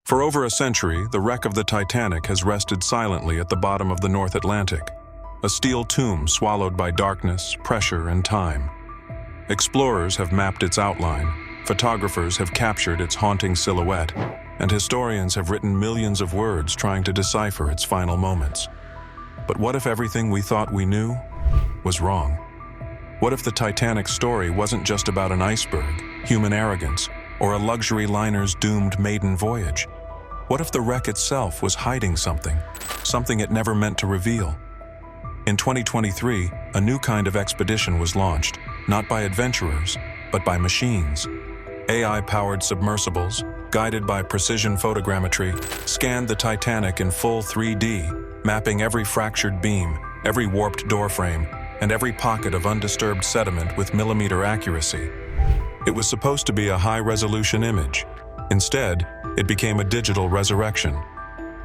For over a century, the wreck of the Titanic has rested silently at the bottom of the North Atlantic, a steel tomb swallowed by darkness, pressure, and time. Explorers have mapped its outline, photographers have captured its haunting silhouette, and historians have written millions of words trying to decipher its final moments. But what if everything we thought we knew was wrong? What if the Titanic's story wasn't just about an iceberg, human arrogance, or a luxury liner's doomed maiden voyage? What if the wreck itself was hiding something it never meant to reveal? In 2023, a new kind of expedition was launched, not by adventurers, but by machines. AI-powered submersibles, guided by precision photogrammetry, scanned the Titanic in full 3D, mapping every fractured beam, every warped doorframe, and every pocket of undisturbed sediment with millimeter accuracy. It was supposed to be a high-resolution image. Instead, it became a digital resurrection.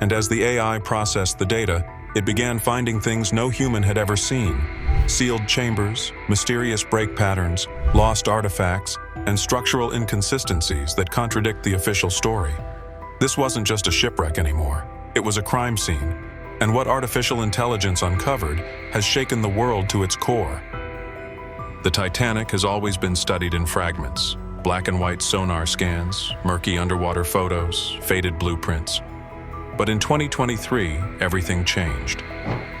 And as the AI processed the data, it began finding things no human had ever seen: sealed chambers, mysterious break patterns, lost artifacts, and structural inconsistencies that contradict the official story. This wasn't just a shipwreck anymore. It was a crime scene. And what artificial intelligence uncovered has shaken the world to its core. The Titanic has always been studied in fragments: black and white sonar scans, murky underwater photos, faded blueprints. But in 2023, everything changed.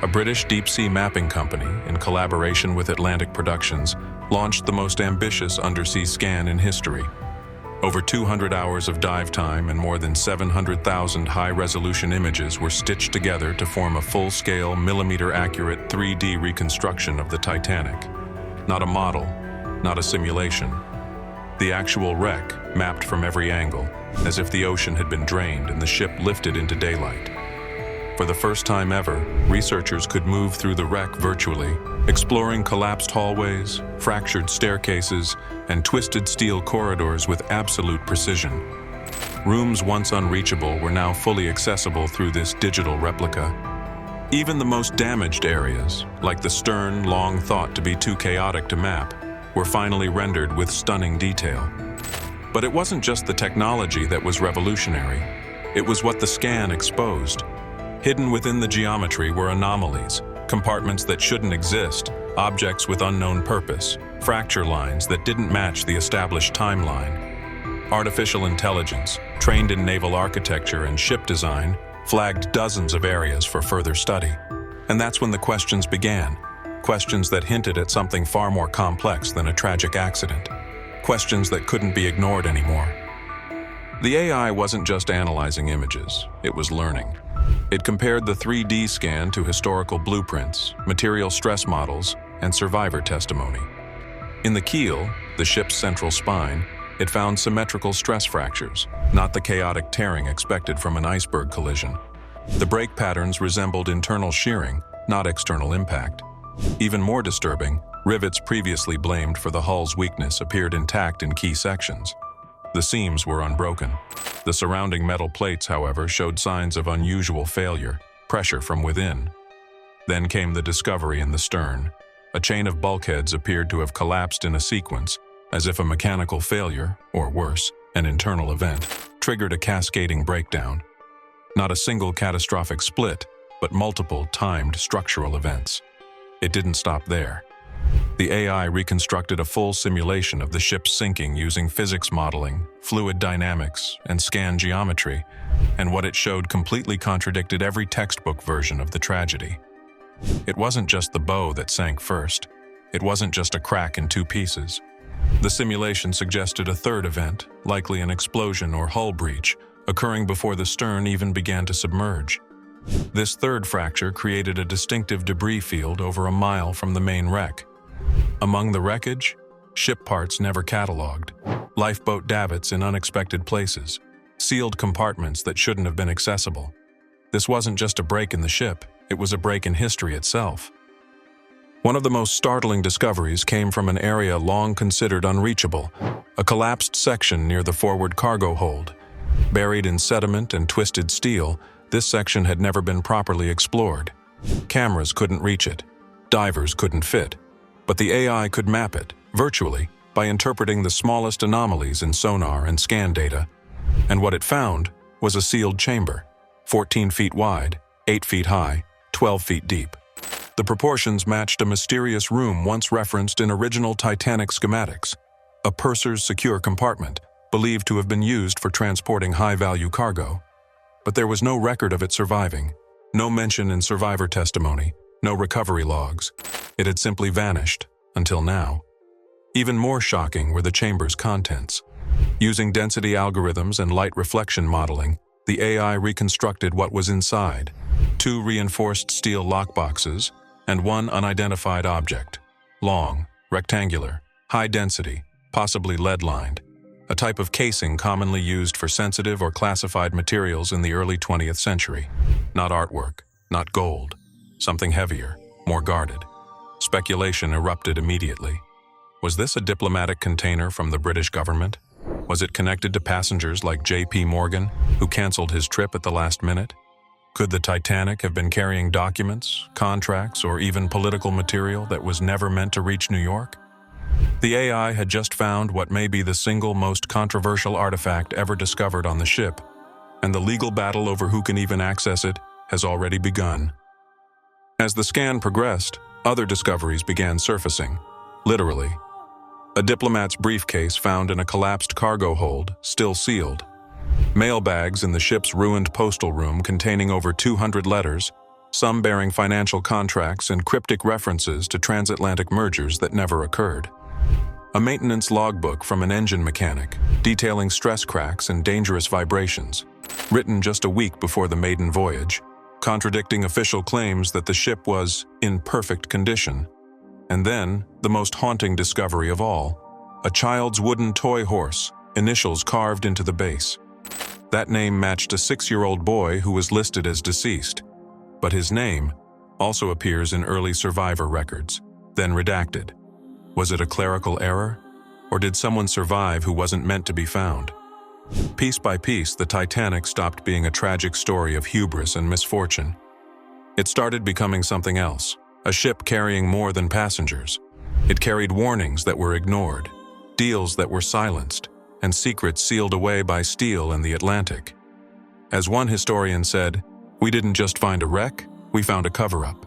A British deep-sea mapping company, in collaboration with Atlantic Productions, launched the most ambitious undersea scan in history. Over 200 hours of dive time and more than 700,000 high-resolution images were stitched together to form a full-scale, millimeter-accurate 3D reconstruction of the Titanic. Not a model, not a simulation. The actual wreck, mapped from every angle, as if the ocean had been drained and the ship lifted into daylight. For the first time ever, researchers could move through the wreck virtually, exploring collapsed hallways, fractured staircases, and twisted steel corridors with absolute precision. Rooms once unreachable were now fully accessible through this digital replica. Even the most damaged areas, like the stern, long thought to be too chaotic to map, were finally rendered with stunning detail. But it wasn't just the technology that was revolutionary. It was what the scan exposed. Hidden within the geometry were anomalies, compartments that shouldn't exist, objects with unknown purpose, fracture lines that didn't match the established timeline. Artificial intelligence, trained in naval architecture and ship design, flagged dozens of areas for further study. And that's when the questions began. Questions that hinted at something far more complex than a tragic accident. Questions that couldn't be ignored anymore. The AI wasn't just analyzing images, it was learning. It compared the 3D scan to historical blueprints, material stress models, and survivor testimony. In the keel, the ship's central spine, it found symmetrical stress fractures, not the chaotic tearing expected from an iceberg collision. The break patterns resembled internal shearing, not external impact. Even more disturbing, rivets previously blamed for the hull's weakness appeared intact in key sections. The seams were unbroken. The surrounding metal plates, however, showed signs of unusual failure, pressure from within. Then came the discovery in the stern. A chain of bulkheads appeared to have collapsed in a sequence, as if a mechanical failure, or worse, an internal event, triggered a cascading breakdown. Not a single catastrophic split, but multiple timed structural events. It didn't stop there. The AI reconstructed a full simulation of the ship's sinking using physics modeling, fluid dynamics, and scan geometry, and what it showed completely contradicted every textbook version of the tragedy. It wasn't just the bow that sank first. It wasn't just a crack in two pieces. The simulation suggested a third event, likely an explosion or hull breach, occurring before the stern even began to submerge. This third fracture created a distinctive debris field over a mile from the main wreck. Among the wreckage, ship parts never catalogued, lifeboat davits in unexpected places, sealed compartments that shouldn't have been accessible. This wasn't just a break in the ship, it was a break in history itself. One of the most startling discoveries came from an area long considered unreachable, a collapsed section near the forward cargo hold. Buried in sediment and twisted steel, this section had never been properly explored. Cameras couldn't reach it, divers couldn't fit, but the AI could map it, virtually, by interpreting the smallest anomalies in sonar and scan data. And what it found was a sealed chamber, 14 feet wide, 8 feet high, 12 feet deep. The proportions matched a mysterious room once referenced in original Titanic schematics, a purser's secure compartment, believed to have been used for transporting high-value cargo. But there was no record of it surviving, no mention in survivor testimony, no recovery logs. It had simply vanished, until now. Even more shocking were the chamber's contents. Using density algorithms and light reflection modeling, the AI reconstructed what was inside: 2 reinforced steel lockboxes and 1 unidentified object, long, rectangular, high density, possibly lead-lined, a type of casing commonly used for sensitive or classified materials in the early 20th century. Not artwork, not gold, something heavier, more guarded. Speculation erupted immediately. Was this a diplomatic container from the British government? Was it connected to passengers like J.P. Morgan, who canceled his trip at the last minute? Could the Titanic have been carrying documents, contracts, or even political material that was never meant to reach New York? The AI had just found what may be the single most controversial artifact ever discovered on the ship, and the legal battle over who can even access it has already begun. As the scan progressed, other discoveries began surfacing, literally. A diplomat's briefcase found in a collapsed cargo hold, still sealed. Mailbags in the ship's ruined postal room containing over 200 letters, some bearing financial contracts and cryptic references to transatlantic mergers that never occurred. A maintenance logbook from an engine mechanic, detailing stress cracks and dangerous vibrations, written just a week before the maiden voyage, contradicting official claims that the ship was in perfect condition. And then, the most haunting discovery of all, a child's wooden toy horse, initials carved into the base. That name matched a 6-year-old boy who was listed as deceased, but his name also appears in early survivor records, then redacted. Was it a clerical error, or did someone survive who wasn't meant to be found? Piece by piece, the Titanic stopped being a tragic story of hubris and misfortune. It started becoming something else, a ship carrying more than passengers. It carried warnings that were ignored, deals that were silenced, and secrets sealed away by steel in the Atlantic. As one historian said, "We didn't just find a wreck, we found a cover-up."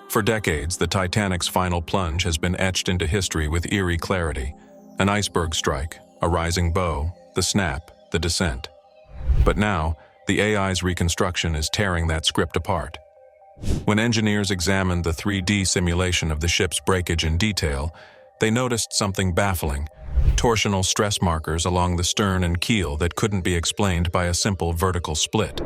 For decades, the Titanic's final plunge has been etched into history with eerie clarity. An iceberg strike, a rising bow, the snap, the descent. But now, the AI's reconstruction is tearing that script apart. When engineers examined the 3D simulation of the ship's breakage in detail, they noticed something baffling: torsional stress markers along the stern and keel that couldn't be explained by a simple vertical split.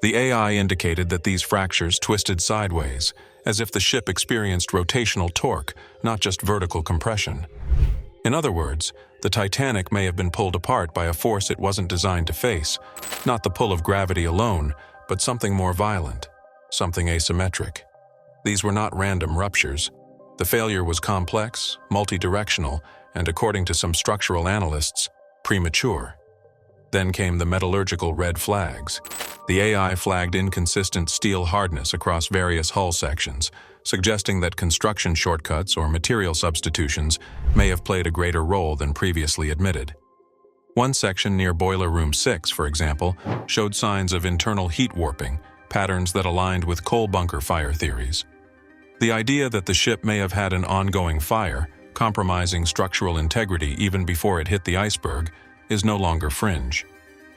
The AI indicated that these fractures twisted sideways, as if the ship experienced rotational torque, not just vertical compression. In other words, the Titanic may have been pulled apart by a force it wasn't designed to face, not the pull of gravity alone, but something more violent, something asymmetric. These were not random ruptures. The failure was complex, multi-directional, and according to some structural analysts, premature. Then came the metallurgical red flags. The AI flagged inconsistent steel hardness across various hull sections, suggesting that construction shortcuts or material substitutions may have played a greater role than previously admitted. One section near Boiler Room 6, for example, showed signs of internal heat warping, patterns that aligned with coal bunker fire theories. The idea that the ship may have had an ongoing fire, compromising structural integrity even before it hit the iceberg, is no longer fringe.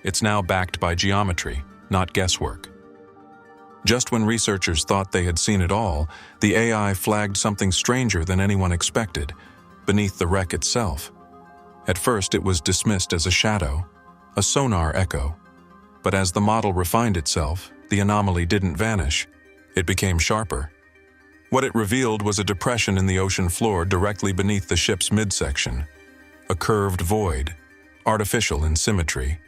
It's now backed by geometry, not guesswork. Just when researchers thought they had seen it all, the AI flagged something stranger than anyone expected, beneath the wreck itself. At first, it was dismissed as a shadow, a sonar echo. But as the model refined itself, the anomaly didn't vanish. It became sharper. What it revealed was a depression in the ocean floor directly beneath the ship's midsection, a curved void, artificial in symmetry.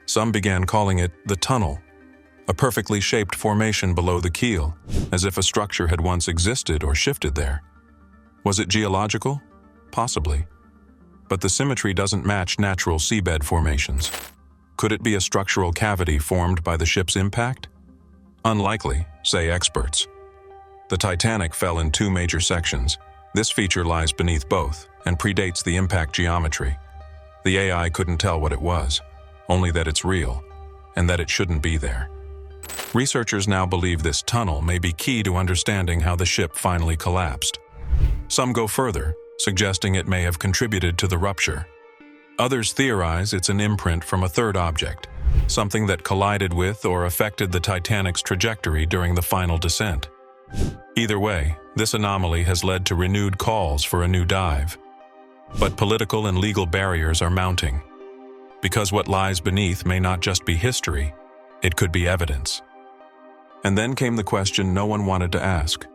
Some began calling it the tunnel, a perfectly shaped formation below the keel, as if a structure had once existed or shifted there. Was it geological? Possibly. But the symmetry doesn't match natural seabed formations. Could it be a structural cavity formed by the ship's impact? Unlikely, say experts. The Titanic fell in 2 major sections. This feature lies beneath both and predates the impact geometry. The AI couldn't tell what it was, only that it's real, and that it shouldn't be there. Researchers now believe this tunnel may be key to understanding how the ship finally collapsed. Some go further, suggesting it may have contributed to the rupture. Others theorize it's an imprint from a third object, something that collided with or affected the Titanic's trajectory during the final descent. Either way, this anomaly has led to renewed calls for a new dive. But political and legal barriers are mounting, because what lies beneath may not just be history, it could be evidence. And then came the question no one wanted to ask.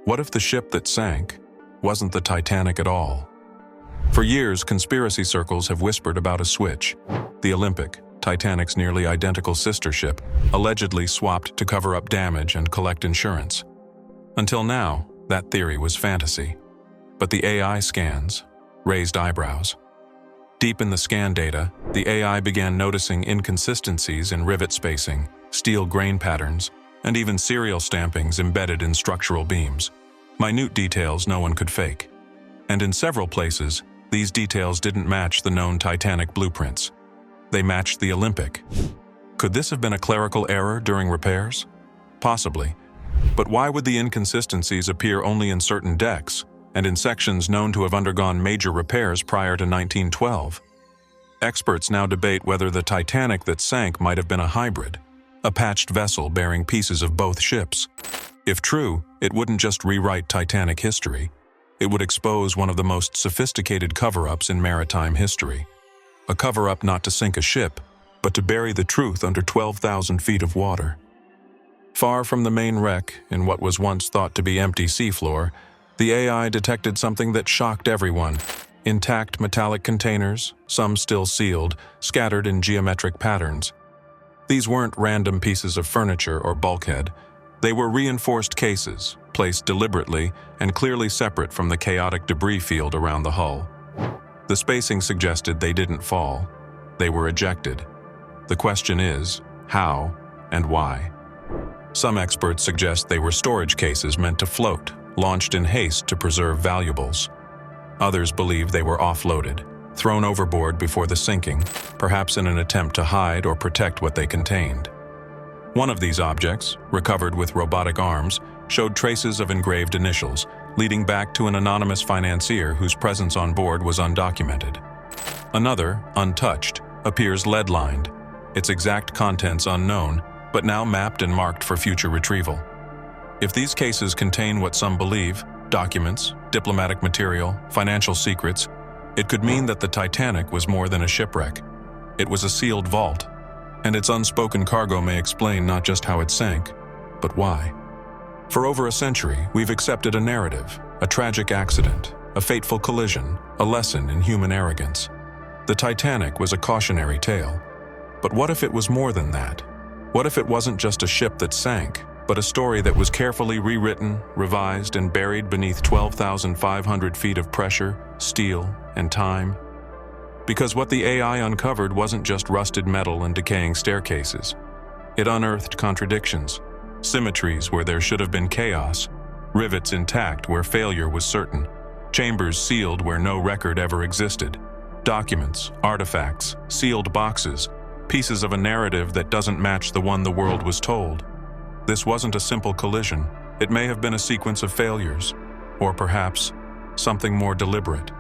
What if the ship that sank wasn't the Titanic at all? For years, conspiracy circles have whispered about a switch. The Olympic, Titanic's nearly identical sister ship, allegedly swapped to cover up damage and collect insurance. Until now, that theory was fantasy. But the AI scans raised eyebrows. Deep in the scan data, the AI began noticing inconsistencies in rivet spacing, steel grain patterns, and even serial stampings embedded in structural beams. Minute details no one could fake. And in several places, these details didn't match the known Titanic blueprints. They matched the Olympic. Could this have been a clerical error during repairs? Possibly. But why would the inconsistencies appear only in certain decks, and in sections known to have undergone major repairs prior to 1912? Experts now debate whether the Titanic that sank might have been a hybrid, a patched vessel bearing pieces of both ships. If true, it wouldn't just rewrite Titanic history. It would expose one of the most sophisticated cover-ups in maritime history. A cover-up not to sink a ship, but to bury the truth under 12,000 feet of water. Far from the main wreck, in what was once thought to be empty seafloor, the AI detected something that shocked everyone. Intact metallic containers, some still sealed, scattered in geometric patterns. These weren't random pieces of furniture or bulkhead. They were reinforced cases, placed deliberately and clearly separate from the chaotic debris field around the hull. The spacing suggested they didn't fall. They were ejected. The question is, how and why? Some experts suggest they were storage cases meant to float, launched in haste to preserve valuables. Others believe they were offloaded, thrown overboard before the sinking, perhaps in an attempt to hide or protect what they contained. One of these objects, recovered with robotic arms, showed traces of engraved initials, leading back to an anonymous financier whose presence on board was undocumented. Another, untouched, appears lead-lined, its exact contents unknown, but now mapped and marked for future retrieval. If these cases contain what some believe, documents, diplomatic material, financial secrets, it could mean that the Titanic was more than a shipwreck. It was a sealed vault, and its unspoken cargo may explain not just how it sank, but why. For over a century, we've accepted a narrative, a tragic accident, a fateful collision, a lesson in human arrogance. The Titanic was a cautionary tale. But what if it was more than that? What if it wasn't just a ship that sank, but a story that was carefully rewritten, revised, and buried beneath 12,500 feet of pressure, steel, and time? Because what the AI uncovered wasn't just rusted metal and decaying staircases. It unearthed contradictions, symmetries where there should have been chaos, rivets intact where failure was certain, chambers sealed where no record ever existed, documents, artifacts, sealed boxes, pieces of a narrative that doesn't match the one the world was told. This wasn't a simple collision. It may have been a sequence of failures, or perhaps something more deliberate.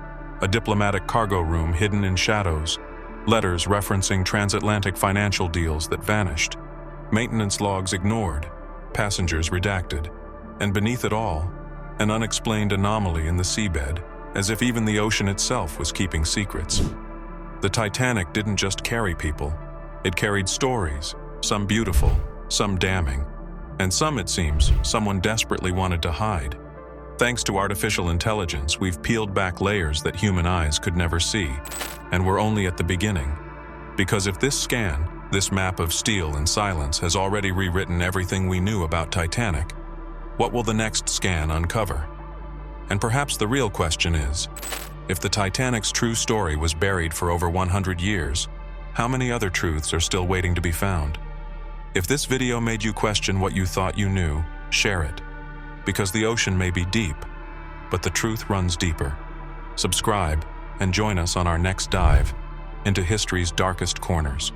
A diplomatic cargo room hidden in shadows, letters referencing transatlantic financial deals that vanished, maintenance logs ignored, passengers redacted, and beneath it all, an unexplained anomaly in the seabed, as if even the ocean itself was keeping secrets. The Titanic didn't just carry people. It carried stories, some beautiful, some damning, and some, it seems, someone desperately wanted to hide. Thanks to artificial intelligence, we've peeled back layers that human eyes could never see, and we're only at the beginning. Because if this scan, this map of steel and silence, has already rewritten everything we knew about Titanic, what will the next scan uncover? And perhaps the real question is, if the Titanic's true story was buried for over 100 years, how many other truths are still waiting to be found? If this video made you question what you thought you knew, share it. Because the ocean may be deep, but the truth runs deeper. Subscribe and join us on our next dive into history's darkest corners.